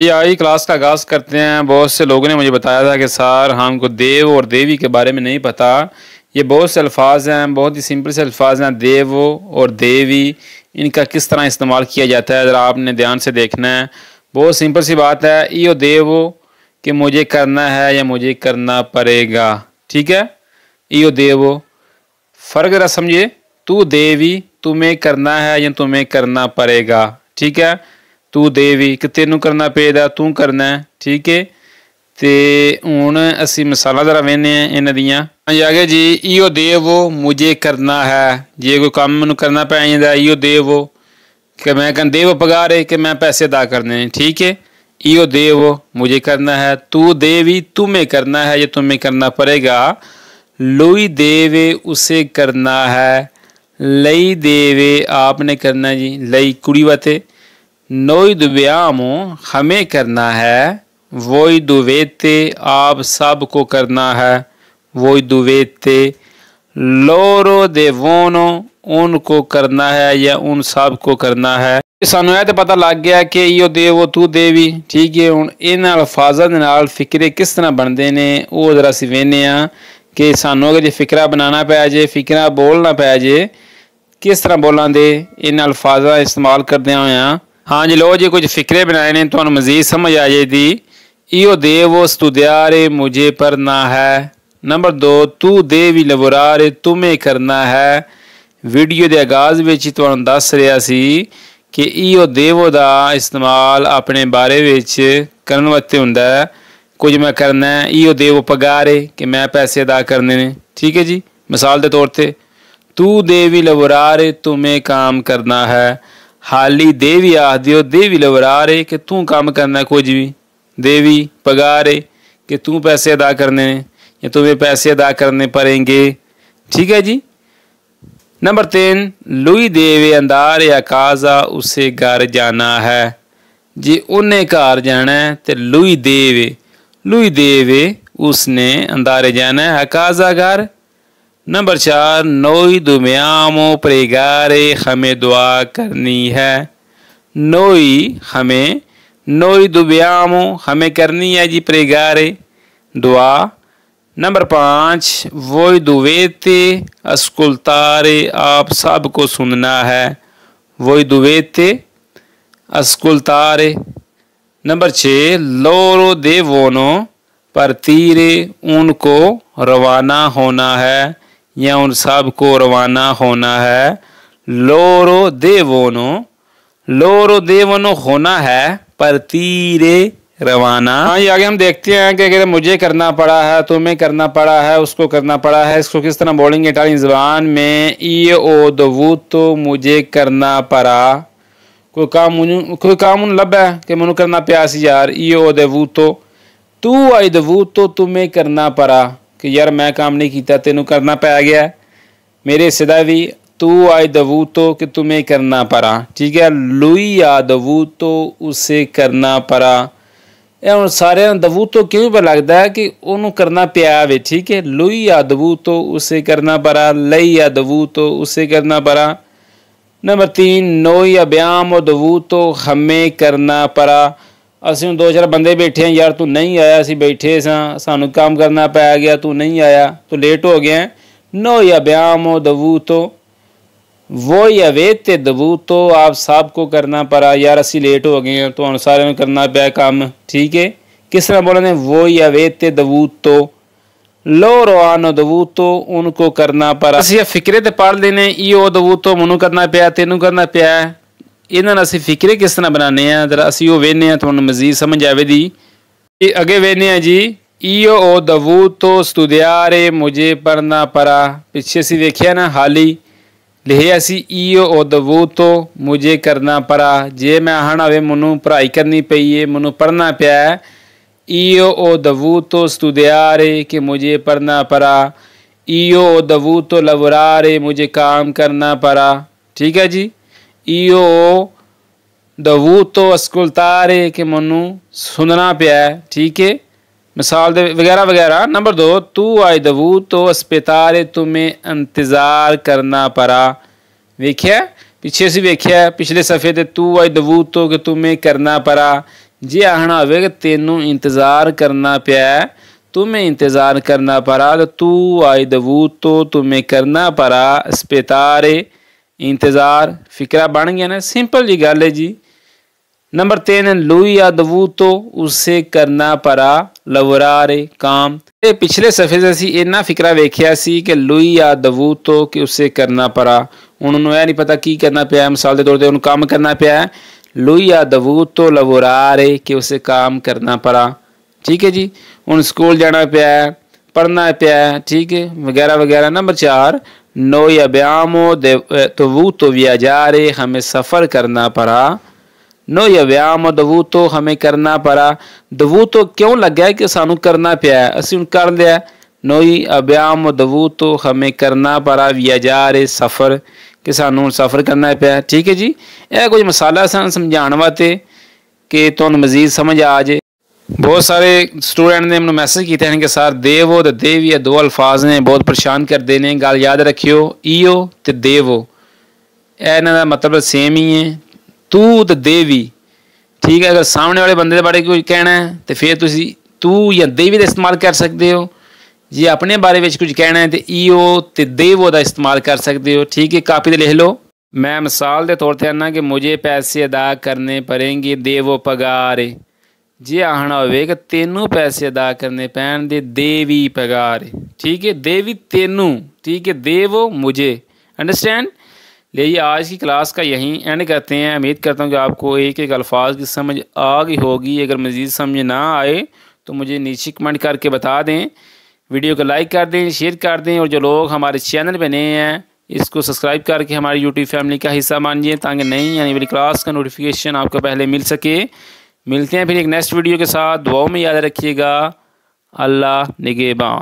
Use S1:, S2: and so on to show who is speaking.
S1: ये आई क्लास का आगाज़ करते हैं। बहुत से लोगों ने मुझे बताया था कि सर हमको देव और देवी के बारे में नहीं पता। ये बहुत से अल्फाज हैं, बहुत ही सिंपल से अल्फाज हैं। देव और देवी, इनका किस तरह इस्तेमाल किया जाता है ज़रा आपने ध्यान से देखना है। बहुत सिंपल सी बात है। यो देव कि मुझे करना है या मुझे करना पड़ेगा, ठीक है। यो देव फ़र्क ज़रा समझिए। तू देवी, तुम्हें करना है या तुम्हें करना पड़ेगा, ठीक है। तू देवी कि तेनू करना पेगा, तू करना है, ठीक है। तो हुण असी मिसालां जरा वेखने हैं इन्हां दियां। आगे जी, इहो देव मुझे करना है। जे कोई काम मैनू करना पै जांदा, इहो देव कि मैं कहना देव पगार है कि मैं पैसे अदा करने हैं, ठीक है। इहो देव मुझे करना है। तू देवी, तुम्हें करना है या तुम्हें करना पड़ेगा। लुई देवे, उसे करना है। लई देवे, आपने करना है जी। लई कुड़ी वाते। नोई दुव्यामो, हमें करना है। वोई दुवेते, आप सब को करना है। वोई दुवेते। लोरो देवोनो, उनको करना है या उन सब को करना है। सानू यह तो पता लग गया कि इो देवो तू देवी, ठीक है। हुण इन्हां अल्फाजां दे नाल फिक्रे किस तरह बनते हैं वो जरा असीं वेखने आ कि सानू अगर जे फिक्रा बनाना पै जाए, फिक्रा बोलना पै जाए, किस तरह बोलां दे इन अल्फाजा इस्तेमाल करदे होया। हाँ जी, लो जी कुछ फिक्रे बनाए ने, तो मजीद समझ आ जाएगी। इो देव स्तुद्यारे, मुझे पढ़ना है। नंबर 2, तू देवी लवरारे, तुम्हें करना है। वीडियो के आगाज में तुहानू दस रहा सी कि इो देव का इस्तेमाल अपने बारे करने वास्ते हुंदा है। कुछ मैं करना है, इो देव पगारे कि मैं पैसे अदा करने ने, ठीक है जी। मिसाल के तौर पर तू देवी लवरारे, तुम्हें काम करना है। हाली देवी आख दियो, देवी लवरारे कि तू काम करना है। कुछ भी देवी पगारे कि तू पैसे अदा करने या तुम्हें पैसे अदा करने पड़ेंगे, ठीक है जी। नंबर 3, लुई देवे अंदार या काजा, उसे घर जाना है। जी उन्हें घर जाना है तो लुई देवे उसने अंदारे जाना है। हकाजा घर। नंबर 4, नोई दुम्यामो प्रेगारे, हमें दुआ करनी है। नोई हमें, नोई दुब्यामो हमें करनी है जी प्रेगारे, दुआ। नंबर 5, वोई दुवेते अस्कुल्तारे, आप सब को सुनना है। वोई दुवेते अस्कुल्तारे। नंबर 6, लोरो देवोनो परतीरे, उनको रवाना होना है या उन सब को रवाना होना है। लोरो देवोनो होना है, परतीरे रवाना। हाँ ये आगे हम देखते हैं कि अगर मुझे करना पड़ा है, तुम्हें करना पड़ा है, उसको करना पड़ा है, इसको किस तरह बोलेंगे इटालियन ज़बान में। io ho dovuto, मुझे करना पड़ा। कोई काम लभा है कि मैनू करना पिया सी यार, io ho dovuto। तू hai dovuto, तुम्हें करना पड़ा कि यार मैं काम नहीं किया, तेनू करना पै गया। मेरे हिस्से का भी तू hai dovuto कि तुम्हें करना पड़ा, ठीक है। lui ha dovuto, उसे करना पड़ा। हम सारे dovuto क्यों पर लगता है कि उन्होंने करना पिया वे, ठीक है। lui ha dovuto, उसे करना पड़ा। lei ha dovuto, उसे करना पड़ा। नंबर 3, noi abbiamo dovuto, हमें करना पड़ा। असीं 2-4 बंदे बैठे हैं, यार तू नहीं आया, असीं बैठे सानू काम करना पै गया, तू नहीं आया तो लेट हो गया। noi abbiamo dovuto, voi avete dovuto, आप सबको करना पड़ा। यार असी लेट हो गए हैं तो हम सारे करना पाया काम, ठीक है। किस तरह बोलते हैं, voi avete dovuto, loro hanno dovuto, उनको करना पड़ा। असी फिक्रे तो पढ़ लेने, io ho dovuto मैनू करना पाया, तेनू करना पाया। इन्होंने असी फिक्रे किस तरह बनाने हैं जरा असी वो वेखने हैं, थोड़ा मजीद समझ आवेगी। अगे वेखने हैं जी, io ho dovuto studiare, मुझे पढ़ना पड़ा। पिछे से वेखिया ना हाली लिखिया सी io ho dovuto, मुझे करना पड़ा। जे मैं आखना होवे मैनू पढ़ाई करनी पई है, मैनू पढ़ना पिया है, io ho dovuto studiare कि मुझे पढ़ना पड़ा। io ho dovuto lavorare, मुझे काम करना पड़ा, ठीक है जी। io ho dovuto ascoltare कि मैनू सुनना पिया है, ठीक है। मिसाल दे वगैरह वगैरह। नंबर 2, तू hai dovuto aspettare, तुम्हें इंतज़ार करना पड़ा। वेख्या पिछे से वेख्या पिछले सफ़े ते तू hai dovuto कि तुम्हें करना पड़ा। जे आखना होवे कि तेनू इंतज़ार करना पिया, तुम्हें इंतज़ार करना पड़ा, तो तू आई दवूतो तुम्हें करना पड़ा स्पेतारे इंतज़ार। फिक्रा बन गया ना, सिंपल जी गल है जी। नंबर 3 लुई या दवूतो उसे करना पड़ा लवरारे काम। पिछले सफ़े से असी इन्ना फिक्रा वेख्या सी कि लुई या दवूतो कि उसे करना पड़ा, उन्होंने यह नहीं पता की करना पिया। मिसाल के तौर पर उन्होंने काम करना पिया, लुई या दवूतो लवरारे कि उसे काम करना पड़ा। ठीक है जी। उन स्कूल जाना पिया, पढ़ना पिया, ठीक है, वगैरह वगैरह। Number 4 noi abbiamo dovuto viaggiare, हमें सफ़र करना पड़ा। noi abbiamo dovuto हमें करना पड़ा। dovuto क्यों लगा है कि सानू करना पिया, असी हुण कर लिया। noi abbiamo dovuto हमें करना पड़ा viaggiare सफ़र कि सानू सफ़र करना पिया। ठीक है जी। यह कुछ मसाला सन समझाने वास्ते कि तुहानू मजीद समझ आ जाए। बहुत सारे स्टूडेंट ने मैंने मैसेज किए हैं कि सर देवो तो देवी ये दो अल्फाज ने बहुत परेशान करते हैं। गल याद रखियो, ईओ तो देवो इन्हां दा मतलब सेम ही है, तू तो देवी। ठीक है। अगर सामने वाले बंदे के बारे कोई कहना है तो फिर तुसी तू या देवी का इस्तेमाल कर सकते हो। जे अपने बारे में कुछ कहना है तो ईओ तो देवो का इस्तेमाल कर सकते हो। ठीक है, कापी तो लिख लो। मैं मिसाल के तौर पर आना कि मुझे पैसे अदा करने पड़ेंगे, देवो पगार। जे आखना होवे कि तेनू पैसे अदा करने पैन दे, देवी पगार। ठीक है, देवी तेनू। ठीक है, देवो मुझे। अंडरस्टैंड। ले आज की क्लास का यहीं एंड करते हैं। उम्मीद करता हूँ कि आपको एक एक अल्फाज की समझ आ गई होगी। अगर मज़ीद समझ ना आए तो मुझे नीचे कमेंट करके बता दें। वीडियो को लाइक कर दें, शेयर कर दें, और जो लोग हमारे चैनल पर नए हैं इसको सब्सक्राइब करके हमारी यूट्यूब फैमिली का हिस्सा मानिए, ताकि नई आने वाली क्लास का नोटिफिकेशन आपको पहले मिल सके। मिलते हैं फिर एक नेक्स्ट वीडियो के साथ। दुआओं में याद रखिएगा। अल्लाह निगहबान।